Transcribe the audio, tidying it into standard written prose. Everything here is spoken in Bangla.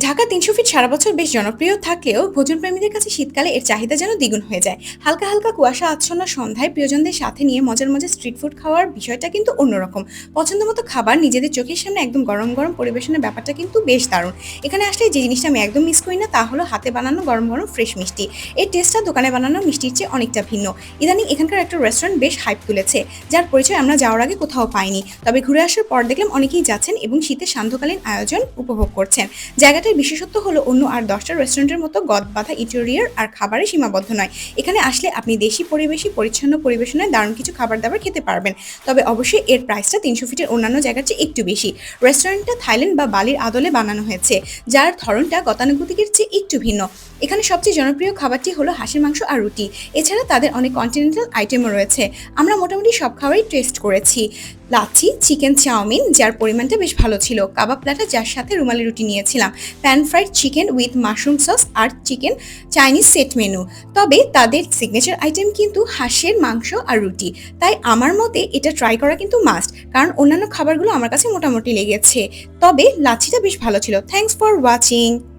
ঢাকা ৩০০ ফিট সারা বছর বেশ জনপ্রিয় থাকলেও ভোজনপ্রেমীদের কাছে শীতকালে এর চাহিদা যেন দ্বিগুণ হয়ে যায়। হালকা হালকা কুয়াশা আচ্ছন্ন সন্ধ্যায় প্রিয়জনদের সাথে নিয়ে মজার মজার স্ট্রিট ফুড খাওয়ার বিষয়টা কিন্তু অন্যরকম। পছন্দ মতো খাবার নিজেদের চোখের সামনে একদম গরম গরম পরিবেশনের ব্যাপারটা কিন্তু বেশ দারুণ। এখানে আসলে যে জিনিসটা আমি একদম মিস করি না তা হলো হাতে বানানো গরম গরম ফ্রেশ মিষ্টি। এর টেস্টটা দোকানে বানানো মিষ্টির চেয়ে অনেকটা ভিন্ন। ইদানিং এখানকার একটা রেস্টুরেন্ট বেশ হাইপ তুলেছে, যার পরিচয় আমরা যাওয়ার আগে কোথাও পাইনি। তবে ঘুরে আসার পর দেখলাম অনেকেই যাচ্ছেন এবং শীতের সান্ধ্যকালীন আয়োজন উপভোগ করছেন। জায়গাটার বিশেষত্ব হলো অন্য আর ১০টা রেস্টুরেন্টের মতো গদ-বাঁধা ইন্টেরিয়র আর খাবারে সীমাবদ্ধ নয়। এখানে আসলে আপনি দেশি পরিবেশে পরিচ্ছন্ন পরিবেশনায় দারুণ কিছু খাবার-দাবার খেতে পারবেন। তবে অবশ্যই এর প্রাইসটা ৩০০ ফিটের অন্যান্য জায়গার চেয়ে একটু বেশি। রেস্টুরেন্টটা থাইল্যান্ড বা বালির আদলে বানানো হয়েছে, যার ধরনটা গতানুগতিকের চেয়ে একটু ভিন্ন। এখানে সবচেয়ে জনপ্রিয় খাবারটি হলো হাঁসের মাংস আর রুটি। এছাড়া তাদের অনেক কন্টিনেন্টাল আইটেমও রয়েছে। আমরা মোটামুটি সব খাবারই টেস্ট করেছি। লাচ্ছি, চিকেন চাউমিন যার পরিমাণটা বেশ ভালো ছিল, কাবাব প্ল্যাটার যার সাথে রুমালি রুটি নিয়েছিলাম, pan fried chicken with mushroom sauce আর চিকেন চাইনিজ সেট মেনু। তবে তাদের সিগনেচার আইটেম কিন্তু হাঁসের মাংস আর রুটি। তাই আমার মতে এটা ট্রাই করা কিন্তু মাস্ট, কারণ অন্যান্য খাবারগুলো আমার কাছে মোটামুটি লেগেছে। তবে লাচ্ছিটা বেশ ভালো ছিল। Thanks for watching.